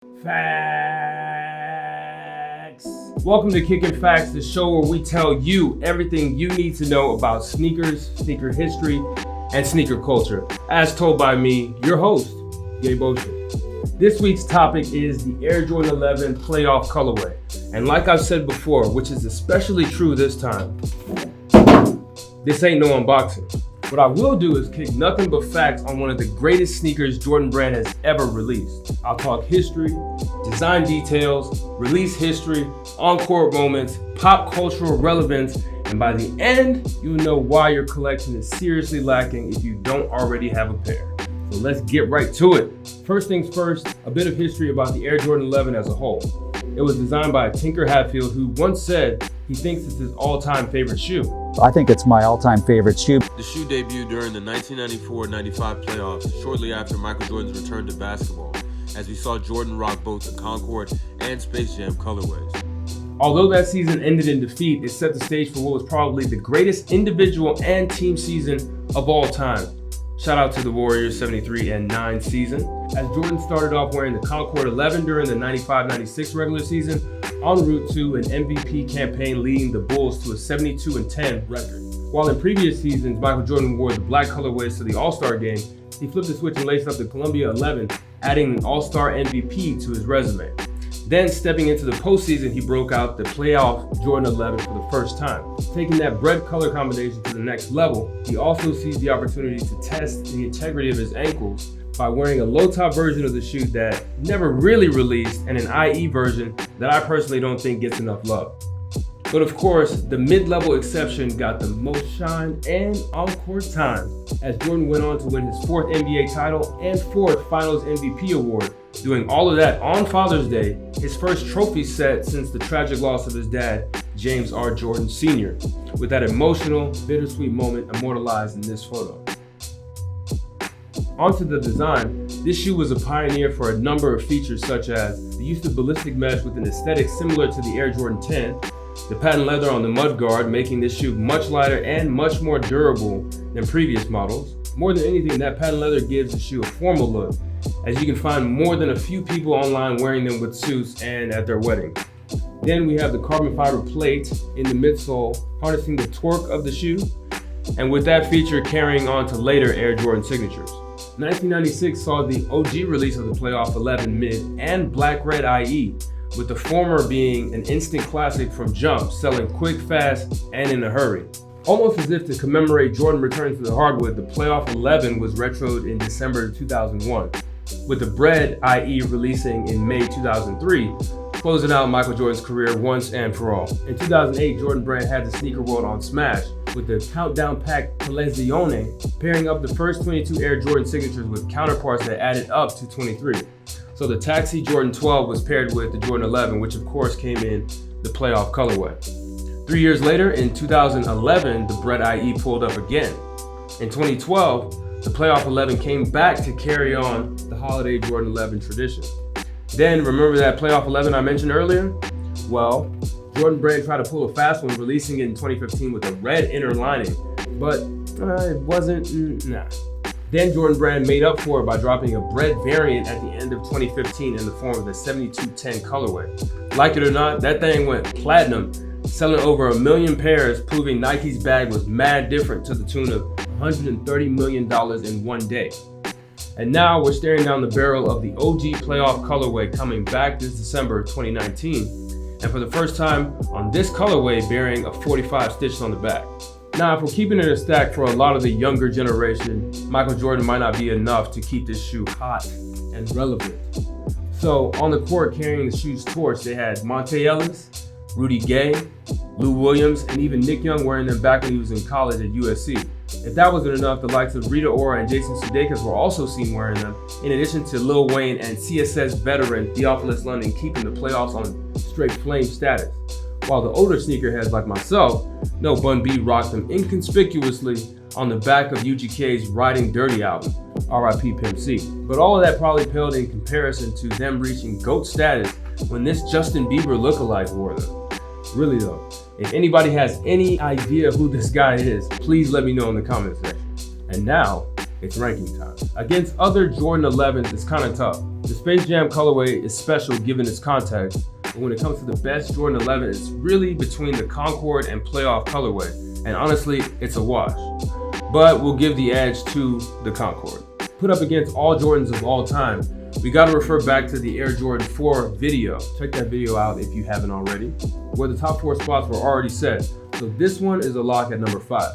Facts. Welcome to Kickin Facts, the show where we tell you everything you need to know about sneakers, sneaker history, and sneaker culture, as told by me, your host, Gabe Ocean. This week's topic is the Air Jordan 11 playoff colorway. And like I've said before, which is especially true this time, this ain't no unboxing. What I will do is kick nothing but facts on one of the greatest sneakers Jordan Brand has ever released. I'll talk history, design details, release history, on-court moments, pop cultural relevance, and by the end, you'll know why your collection is seriously lacking if you don't already have a pair. So let's get right to it. First things first, a bit of history about the Air Jordan 11 as a whole. It was designed by Tinker Hatfield, who once said he thinks it's his all-time favorite shoe. I think it's my all-time favorite shoe. The shoe debuted during the 1994-95 playoffs, shortly after Michael Jordan's return to basketball, as we saw Jordan rock both the Concord and Space Jam colorways. Although that season ended in defeat, it set the stage for what was probably the greatest individual and team season of all time. Shout out to the Warriors 73-9 season, as Jordan started off wearing the Concord 11 during the 95-96 regular season, en route to an MVP campaign leading the Bulls to a 72-10 record. While in previous seasons, Michael Jordan wore the black colorways to the All-Star game, he flipped the switch and laced up the Columbia 11, adding an All-Star MVP to his resume. Then, stepping into the postseason, he broke out the playoff Jordan 11 for the first time. Taking that Bred color combination to the next level, he also seized the opportunity to test the integrity of his ankles by wearing a low-top version of the shoe that never really released and an IE version that I personally don't think gets enough love. But of course, the mid-level exception got the most shine and on-court time, as Jordan went on to win his 4th NBA title and 4th Finals MVP award, doing all of that on Father's Day, his first trophy set since the tragic loss of his dad, James R. Jordan Sr., with that emotional, bittersweet moment immortalized in this photo. Onto the design, this shoe was a pioneer for a number of features such as the use of ballistic mesh with an aesthetic similar to the Air Jordan 10, the patent leather on the mudguard, making this shoe much lighter and much more durable than previous models. More than anything, that patent leather gives the shoe a formal look, as you can find more than a few people online wearing them with suits and at their wedding. Then we have the carbon fiber plate in the midsole, harnessing the torque of the shoe, and with that feature carrying on to later Air Jordan signatures. 1996 saw the OG release of the Playoff 11 Mid and Black Red IE, with the former being an instant classic from jump, selling quick, fast, and in a hurry. Almost as if to commemorate Jordan returning to the hardwood, the Playoff 11 was retroed in December 2001, with the Bred IE releasing in May 2003, closing out Michael Jordan's career once and for all. In 2008, Jordan Brand had the sneaker world on smash, with the Countdown Pack Collezione pairing up the first 22 Air Jordan signatures with counterparts that added up to 23. So the Taxi Jordan 12 was paired with the Jordan 11, which of course came in the playoff colorway. 3 years later, in 2011, the Bred IE pulled up again. In 2012, the playoff 11 came back to carry on the holiday Jordan 11 tradition. Then, remember that playoff 11 I mentioned earlier? Well, Jordan Brand tried to pull a fast one, releasing it in 2015 with a red inner lining, but it wasn't, nah. Then Jordan Brand made up for it by dropping a Bred variant at the end of 2015 in the form of the 7210 colorway. Like it or not, that thing went platinum, selling over 1 million pairs, proving Nike's bag was mad different to the tune of $130 million in one day. And now we're staring down the barrel of the OG playoff colorway coming back this December 2019, and for the first time on this colorway bearing a 45 stitched on the back. Now, if we're keeping it a stack for a lot of the younger generation, Michael Jordan might not be enough to keep this shoe hot and relevant. So on the court carrying the shoe's torch, they had Monte Ellis, Rudy Gay, Lou Williams, and even Nick Young wearing them back when he was in college at USC. If that wasn't enough, the likes of Rita Ora and Jason Sudeikis were also seen wearing them, in addition to Lil Wayne and CSS veteran Theophilus London keeping the playoffs on straight flame status. While the older sneakerheads like myself know Bun B rocked them inconspicuously on the back of UGK's Riding Dirty album, RIP Pimp C. But all of that probably paled in comparison to them reaching GOAT status when this Justin Bieber lookalike wore them. Really though, if anybody has any idea who this guy is, please let me know in the comment section. And now, it's ranking time. Against other Jordan 11s, it's kind of tough. The Space Jam colorway is special given its context, but when it comes to the best Jordan 11, it's really between the Concord and Playoff colorway, and honestly, it's a wash. But we'll give the edge to the Concord. Put up against all Jordans of all time, we gotta refer back to the Air Jordan 4 video. Check that video out if you haven't already, where the top 4 spots were already set. So this one is a lock at number 5.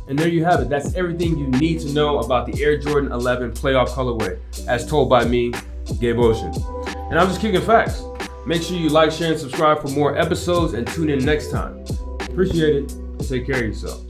And there you have it. That's everything you need to know about the Air Jordan 11 Playoff colorway, as told by me, Gabe Ocean. And I'm just kicking facts. Make sure you like, share, and subscribe for more episodes, and tune in next time. Appreciate it, and take care of yourself.